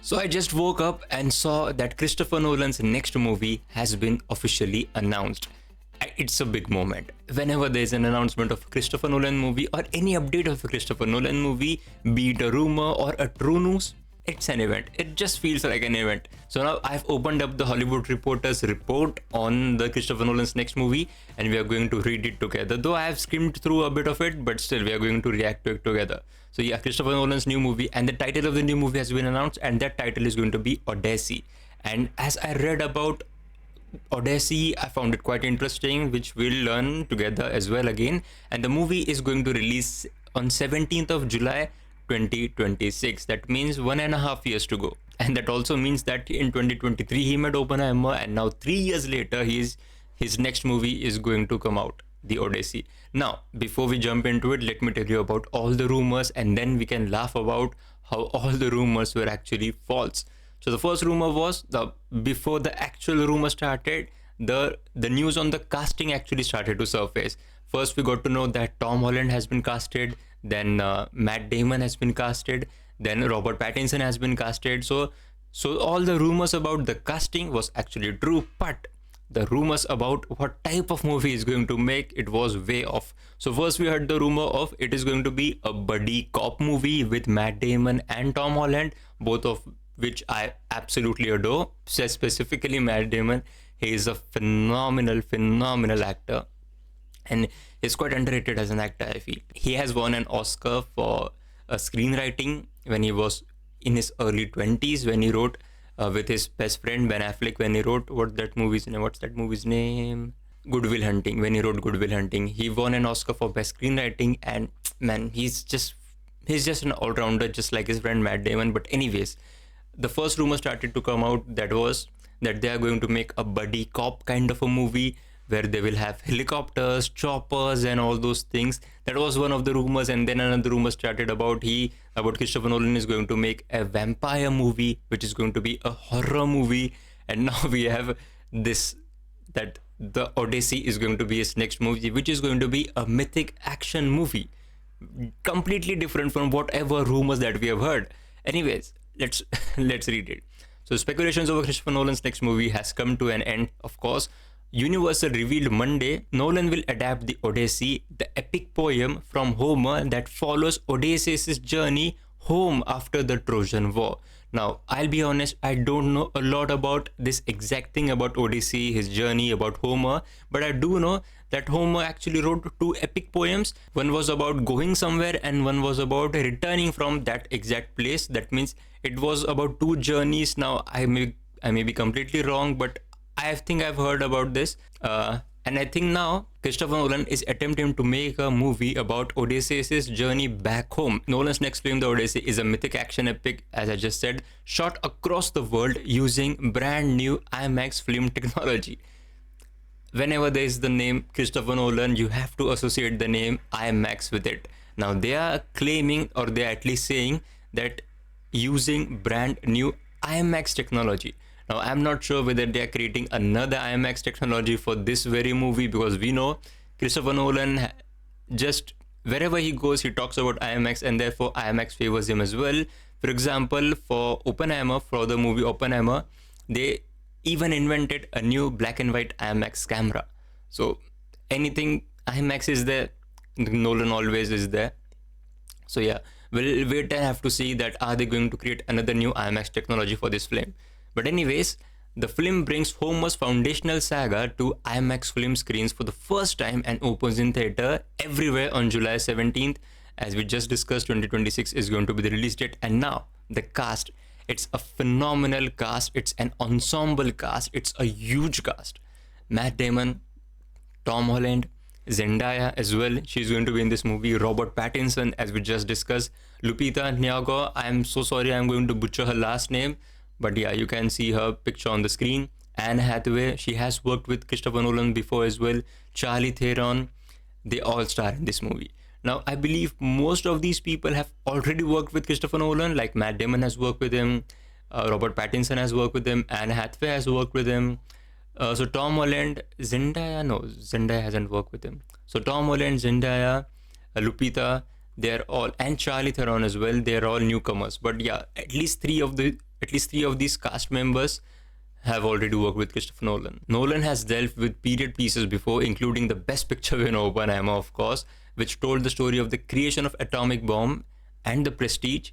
So I just woke up and saw that Christopher Nolan's next movie has been officially announced. It's a big moment. Whenever there's an announcement of a Christopher Nolan movie or any update of a Christopher Nolan movie, be it a rumor or a true news, it's an event. It just feels like an event. So now I've opened up the Hollywood Reporter's report on the Christopher Nolan's next movie, and we are going to read it together. Though I have skimmed through a bit of it, but still we are going to react to it together. So yeah, Christopher Nolan's new movie, and the title of the new movie has been announced, and that title is going to be Odyssey. And as I read about Odyssey, I found it quite interesting, which we'll learn together as well again. And the movie is going to release on 17th of July 2026. That means 1.5 years to go. And that also means that in 2023 he made Oppenheimer, and now 3 years later his next movie is going to come out, the Odyssey. Now, before we jump into it, let me tell you about all the rumors, and then we can laugh about how all the rumors were actually false. So the first rumor was before the actual rumor started, the news on the casting actually started to surface. First, we got to know that Tom Holland has been casted, then Matt Damon has been casted, then Robert Pattinson has been casted. So all the rumors about the casting was actually true, but the rumors about what type of movie is going to make it was way off. So first we heard the rumor of it is going to be a buddy cop movie with Matt Damon and Tom Holland, both of which I absolutely adore. Specifically Matt Damon, he is a phenomenal actor, and he's quite underrated as an actor. I feel he has won an Oscar for screenwriting when he was in his early 20s, when he wrote with his best friend Ben Affleck, when he wrote what's that movie's name, Good Will Hunting. When he wrote Good Will Hunting, he won an Oscar for best screenwriting, and man, he's just an all-rounder, just like his friend Matt Damon. But anyways, the first rumor started to come out that was that they are going to make a buddy cop kind of a movie where they will have helicopters, choppers, and all those things. That was one of the rumors, and then another rumor started about Christopher Nolan is going to make a vampire movie, which is going to be a horror movie, and now we have this, that the Odyssey is going to be his next movie, which is going to be a mythic action movie, completely different from whatever rumors that we have heard. Anyways, let's read it. So speculations over Christopher Nolan's next movie has come to an end, of course. Universal revealed Monday Nolan will adapt the Odyssey, the epic poem from Homer that follows Odysseus' journey home after the Trojan War. Now, I'll be honest, I don't know a lot about this exact thing about Odyssey, his journey, about Homer, but I do know that Homer actually wrote two epic poems. One was about going somewhere, and one was about returning from that exact place. That means it was about two journeys. Now, I may be completely wrong, but I think I've heard about this. And I think now Christopher Nolan is attempting to make a movie about Odysseus' journey back home. Nolan's next film, The Odyssey, is a mythic action epic, as I just said, shot across the world using brand new IMAX film technology. Whenever there is the name Christopher Nolan, you have to associate the name IMAX with it. Now they are claiming, or they are at least saying, that using brand new IMAX technology. Now, I'm not sure whether they are creating another IMAX technology for this very movie, because we know Christopher Nolan, just wherever he goes, he talks about IMAX, and therefore IMAX favors him as well. For example, for Oppenheimer, for the movie Oppenheimer, they even invented a new black and white IMAX camera. So anything IMAX is there, Nolan always is there. So yeah, we'll wait and have to see that are they going to create another new IMAX technology for this film. But anyways, the film brings Homer's foundational saga to IMAX film screens for the first time and opens in theater everywhere on July 17th. As we just discussed, 2026 is going to be the release date. And now, the cast. It's a phenomenal cast. It's an ensemble cast. It's a huge cast. Matt Damon, Tom Holland, Zendaya as well. She's going to be in this movie. Robert Pattinson, as we just discussed. Lupita Nyong'o. I'm so sorry, I'm going to butcher her last name. But yeah, you can see her picture on the screen. Anne Hathaway, she has worked with Christopher Nolan before as well. Charlie Theron, they all star in this movie. Now, I believe most of these people have already worked with Christopher Nolan, like Matt Damon has worked with him, Robert Pattinson has worked with him, Anne Hathaway has worked with him. So Tom Holland, Zendaya hasn't worked with him. So Tom Holland, Zendaya, Lupita, they're all, and Charlie Theron as well, they're all newcomers. But yeah, at least At least three of these cast members have already worked with Christopher Nolan. Nolan has dealt with period pieces before, including the Best Picture winner Oppenheimer, of course, which told the story of the creation of atomic bomb, and The Prestige.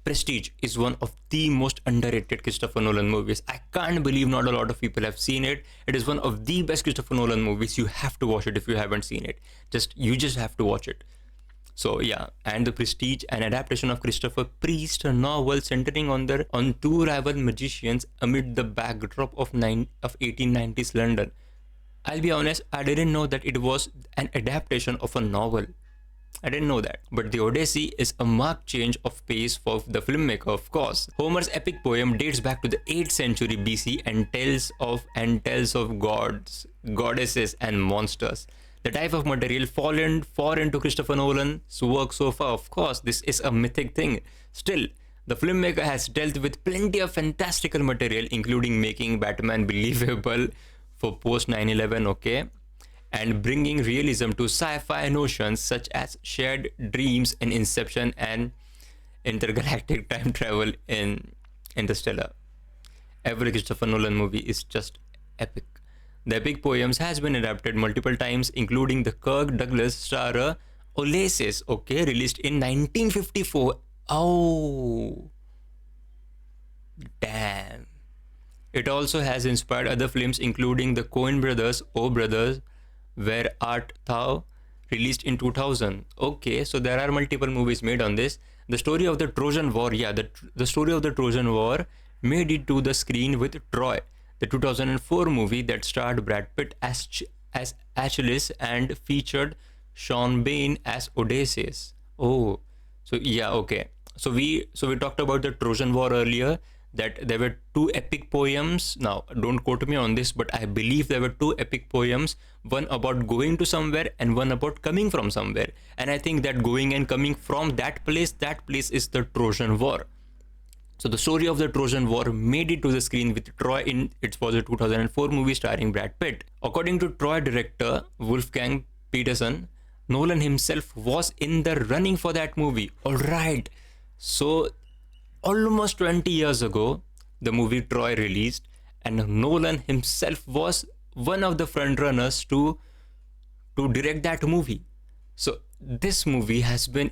Prestige is one of the most underrated Christopher Nolan movies. I can't believe not a lot of people have seen it. It is one of the best Christopher Nolan movies. You have to watch it if you haven't seen it. You just have to watch it. So yeah, and The Prestige, an adaptation of Christopher Priest, a novel centering on two rival magicians amid the backdrop of 1890s London. I'll be honest, I didn't know that it was an adaptation of a novel. I didn't know that. But the Odyssey is a marked change of pace for the filmmaker, of course. Homer's epic poem dates back to the 8th century BC and tells of gods, goddesses, and monsters. The type of material fallen into Christopher Nolan's work so far, of course, this is a mythic thing. Still, the filmmaker has dealt with plenty of fantastical material, including making Batman believable for post 9/11, okay? And bringing realism to sci-fi notions such as shared dreams in Inception and intergalactic time travel in Interstellar. Every Christopher Nolan movie is just epic. The epic poems has been adapted multiple times, including the Kirk Douglas starrer Ulysses, okay, released in 1954. Oh, damn. It also has inspired other films, including the Coen brothers, O Brothers, Where Art Thou, released in 2000. Okay, so there are multiple movies made on this. The story of the Trojan War, yeah, the story of the Trojan War made it to the screen with Troy, the 2004 movie that starred Brad Pitt as Achilles and featured Sean Bean as Odysseus. Oh, so yeah, okay. So we talked about the Trojan War earlier, that there were two epic poems. Now, don't quote me on this, but I believe there were two epic poems, one about going to somewhere and one about coming from somewhere. And I think that going and coming from that place is the Trojan War. So the story of the Trojan War made it to the screen with Troy it was a 2004 movie starring Brad Pitt. According to Troy director Wolfgang Peterson, Nolan himself was in the running for that movie. Alright, so almost 20 years ago, the movie Troy released, and Nolan himself was one of the frontrunners to direct that movie. So this movie has been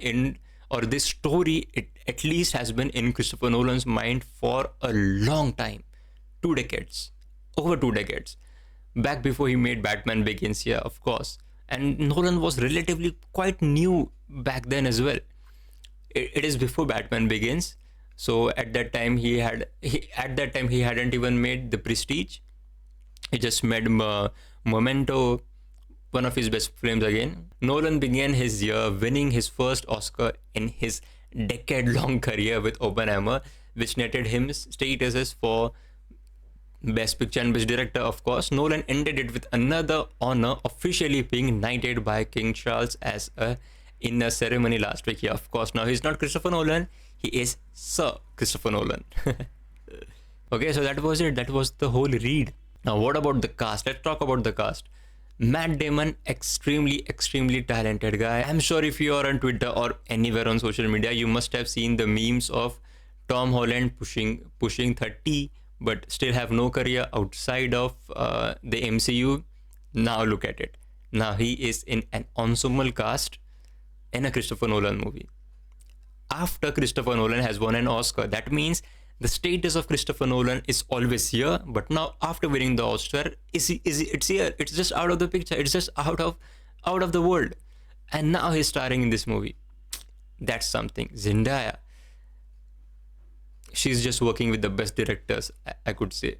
this story, it at least has been in Christopher Nolan's mind for a long time. 2 decades. Over 2 decades. Back before he made Batman Begins, yeah, of course. And Nolan was relatively quite new back then as well. It is before Batman Begins. So at that time he hadn't even made The Prestige. He just made Memento, one of his best films again. Nolan began his year winning his first Oscar in his decade-long career with Oppenheimer, which netted him statuses for Best Picture and Best Director, of course. Nolan ended it with another honor, officially being knighted by King Charles in a ceremony last week. Yeah, of course. Now he's not Christopher Nolan, he is Sir Christopher Nolan. Okay, so that was it. That was the whole read. Now, what about the cast? Let's talk about the cast. Matt Damon, extremely talented guy. I'm sure if you are on Twitter or anywhere on social media, you must have seen the memes of Tom Holland pushing 30, but still have no career outside of the MCU. Now look at it. Now he is in an ensemble cast in a Christopher Nolan movie. After Christopher Nolan has won an Oscar, that means the status of Christopher Nolan is always here, but now after winning the Oscar, it's here. It's just out of the picture. It's just out of the world. And now he's starring in this movie. That's something. Zendaya, she's just working with the best directors, I could say.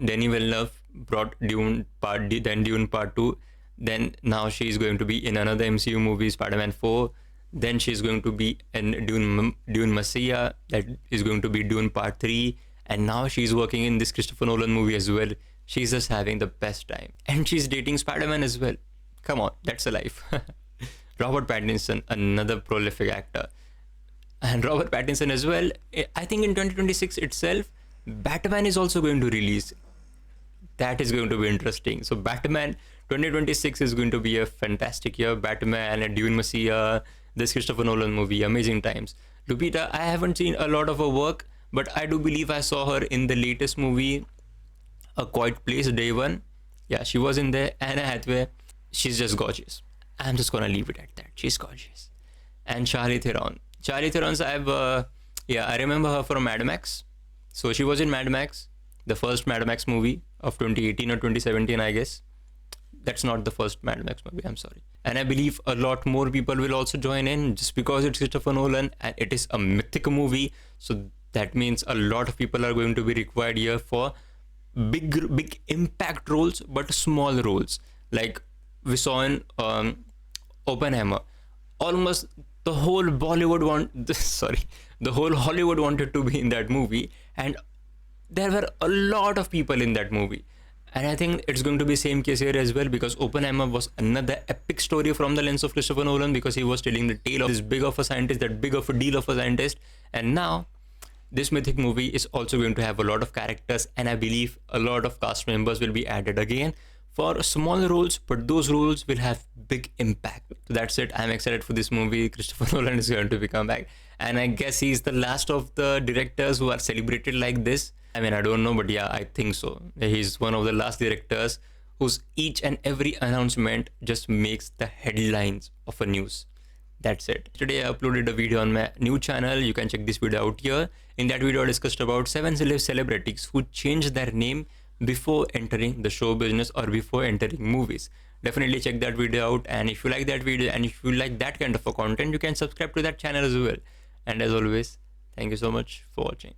Denis Villeneuve brought Dune Part 2. Then now she's going to be in another MCU movie, Spider-Man 4. Then she's going to be in Dune Messiah. That is going to be Dune Part 3. And now she's working in this Christopher Nolan movie as well. She's just having the best time. And she's dating Spider-Man as well. Come on, that's a life. Robert Pattinson, another prolific actor. And Robert Pattinson as well. I think in 2026 itself, Batman is also going to release. That is going to be interesting. So Batman 2026 is going to be a fantastic year. Batman and Dune Messiah, this Christopher Nolan movie, amazing times. Lupita, I haven't seen a lot of her work, But I do believe I saw her in the latest movie, A Quiet Place, Day One. Yeah, she was in there. Anna Hathaway, she's just gorgeous. I'm just gonna leave it at that. She's gorgeous. And Charlize Theron. Charlize Theron's yeah, I remember her from Mad Max. So she was in Mad Max, the first Mad Max movie of 2018 or 2017, I guess. That's not the first Mad Max movie, I'm sorry. And I believe a lot more people will also join in just because it's Christopher Nolan and it is a mythic movie. So that means a lot of people are going to be required here for big impact roles, but small roles. Like we saw in Oppenheimer, almost the whole Bollywood sorry, the whole Hollywood wanted to be in that movie, and there were a lot of people in that movie. And I think it's going to be same case here as well, because Oppenheimer was another epic story from the lens of Christopher Nolan, because he was telling the tale of this big of a scientist, that big of a deal of a scientist. And now this mythic movie is also going to have a lot of characters, and I believe a lot of cast members will be added again for small roles, but those roles will have big impact. So that's it. I'm excited for this movie. Christopher Nolan is going to be come back, and I guess he's the last of the directors who are celebrated like this. I mean, I don't know, but yeah, I think so. He's one of the last directors whose each and every announcement just makes the headlines of a news. That's it. Today I uploaded a video on my new channel. You can check this video out here. In that video I discussed about 7 celebrities who changed their name before entering the show business or before entering movies. Definitely check that video out, and if you like that video and if you like that kind of a content, you can subscribe to that channel as well. And as always, thank you so much for watching.